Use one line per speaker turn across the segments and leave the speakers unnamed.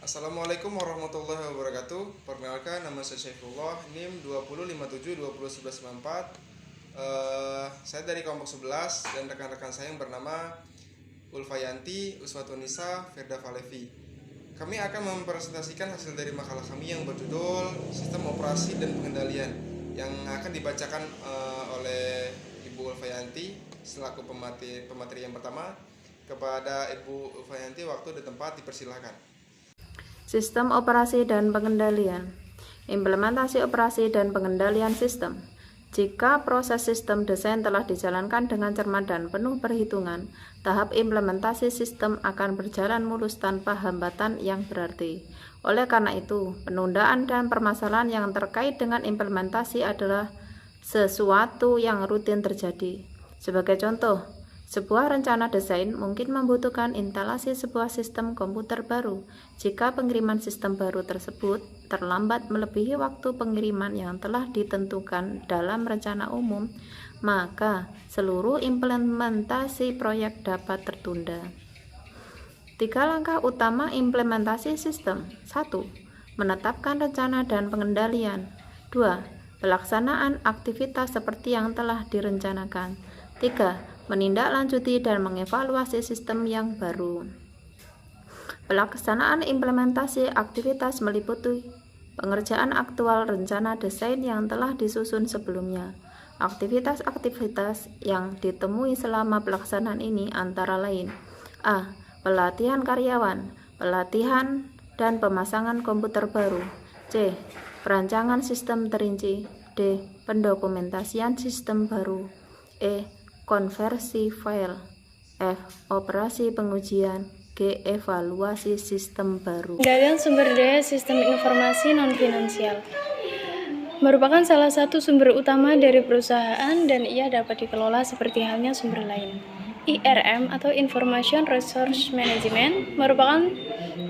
Assalamualaikum warahmatullahi wabarakatuh. Perkenalkan, nama saya Syaifullah, NIM 2057201994. Saya dari kelompok 11 dan rekan-rekan saya yang bernama Ulfayanti, Uswatunisa, Firda Falevi. Kami akan mempresentasikan hasil dari makalah kami yang berjudul Sistem Operasi dan Pengendalian yang akan dibacakan oleh Ibu Ulfayanti selaku pemateri yang pertama. Kepada Ibu Ulfayanti, waktu dan tempat dipersilahkan.
Sistem operasi dan pengendalian. Implementasi operasi dan pengendalian sistem. Jika proses sistem desain telah dijalankan dengan cermat dan penuh perhitungan, tahap implementasi sistem akan berjalan mulus tanpa hambatan yang berarti. Oleh karena itu, penundaan dan permasalahan yang terkait dengan implementasi adalah sesuatu yang rutin terjadi. Sebagai contoh, sebuah rencana desain mungkin membutuhkan instalasi sebuah sistem komputer baru. Jika pengiriman sistem baru tersebut terlambat melebihi waktu pengiriman yang telah ditentukan dalam rencana umum, maka seluruh implementasi proyek dapat tertunda. 3 langkah utama implementasi sistem. 1. Menetapkan rencana dan pengendalian. 2. Pelaksanaan aktivitas seperti yang telah direncanakan. 3. Menindaklanjuti dan mengevaluasi sistem yang baru. Pelaksanaan implementasi aktivitas meliputi pengerjaan aktual rencana desain yang telah disusun sebelumnya. Aktivitas-aktivitas yang ditemui selama pelaksanaan ini antara lain: A. Pelatihan karyawan, pelatihan dan pemasangan komputer baru. C. Perancangan sistem terinci. D. Pendokumentasian sistem baru. E. Konversi file. F. Operasi pengujian. G. Evaluasi sistem baru.
Pengendalian sumber daya sistem informasi non-finansial merupakan salah satu sumber utama dari perusahaan dan ia dapat dikelola seperti halnya sumber lain. IRM atau Information Resource Management merupakan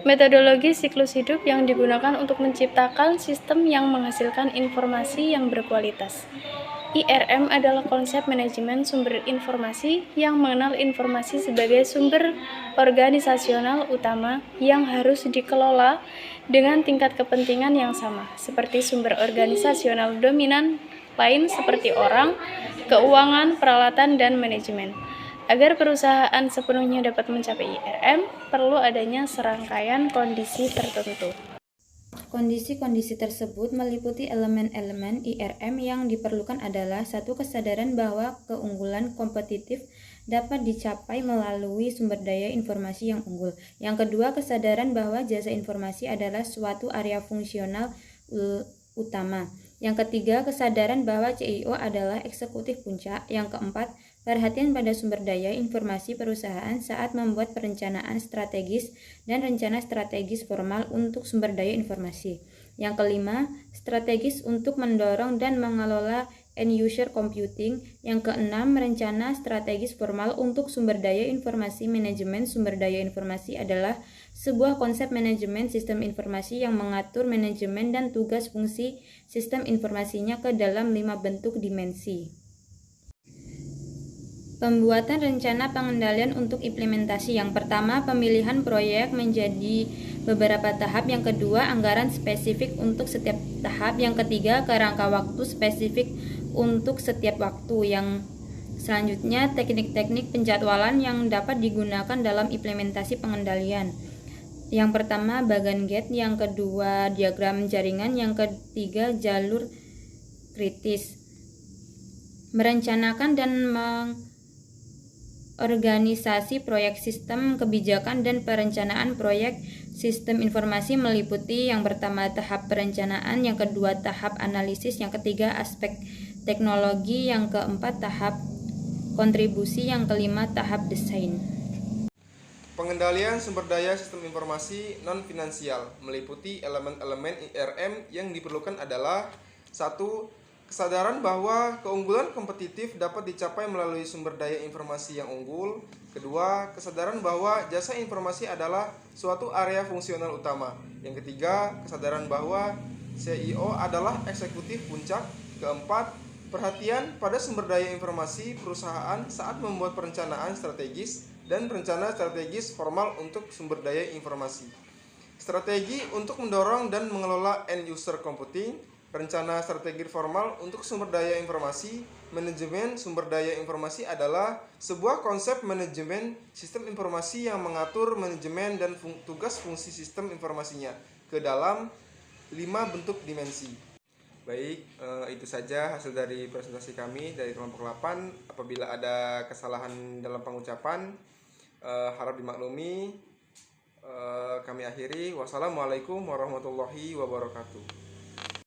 metodologi siklus hidup yang digunakan untuk menciptakan sistem yang menghasilkan informasi yang berkualitas. IRM adalah konsep manajemen sumber informasi yang mengenal informasi sebagai sumber organisasional utama yang harus dikelola dengan tingkat kepentingan yang sama, seperti sumber organisasional dominan lain seperti orang, keuangan, peralatan, dan manajemen. Agar perusahaan sepenuhnya dapat mencapai IRM, perlu adanya serangkaian kondisi tertentu.
Kondisi-kondisi tersebut meliputi elemen-elemen IRM yang diperlukan adalah: 1. Kesadaran bahwa keunggulan kompetitif dapat dicapai melalui sumber daya informasi yang unggul. Yang kedua, kesadaran bahwa jasa informasi adalah suatu area fungsional utama. Yang ketiga, kesadaran bahwa CIO adalah eksekutif puncak. Yang keempat, perhatian pada sumber daya informasi perusahaan saat membuat perencanaan strategis dan rencana strategis formal untuk sumber daya informasi. Yang kelima, strategis untuk mendorong dan mengelola end-user computing. Yang keenam, rencana strategis formal untuk sumber daya informasi. Manajemen sumber daya informasi adalah sebuah konsep manajemen sistem informasi yang mengatur manajemen dan tugas fungsi sistem informasinya ke dalam 5 bentuk dimensi. Pembuatan rencana pengendalian untuk implementasi. Yang pertama, pemilihan proyek menjadi beberapa tahap. Yang kedua, anggaran spesifik untuk setiap tahap. Yang ketiga, kerangka waktu spesifik untuk setiap waktu. Yang selanjutnya, teknik-teknik penjadwalan yang dapat digunakan dalam implementasi pengendalian. Yang pertama, Bagan Gate. Yang kedua, diagram jaringan. Yang ketiga, jalur kritis. Merencanakan dan organisasi proyek sistem kebijakan dan perencanaan proyek sistem informasi meliputi: yang pertama, tahap perencanaan, yang kedua, tahap analisis, yang ketiga, aspek teknologi, yang keempat, tahap kontribusi, yang kelima, tahap desain.
Pengendalian sumber daya sistem informasi non-finansial meliputi elemen-elemen IRM yang diperlukan adalah: 1. Kesadaran bahwa keunggulan kompetitif dapat dicapai melalui sumber daya informasi yang unggul. Kedua, kesadaran bahwa jasa informasi adalah suatu area fungsional utama. Yang ketiga, kesadaran bahwa CIO adalah eksekutif puncak. Keempat, perhatian pada sumber daya informasi perusahaan saat membuat perencanaan strategis dan rencana strategis formal untuk sumber daya informasi. Strategi untuk mendorong dan mengelola end user computing, rencana strategi formal untuk sumber daya informasi. Manajemen sumber daya informasi adalah sebuah konsep manajemen sistem informasi yang mengatur manajemen dan tugas fungsi sistem informasinya ke dalam 5 bentuk dimensi. Baik, itu saja hasil dari presentasi kami dari kelompok 8. Apabila ada kesalahan dalam pengucapan, harap dimaklumi. Kami akhiri. Wassalamualaikum warahmatullahi wabarakatuh.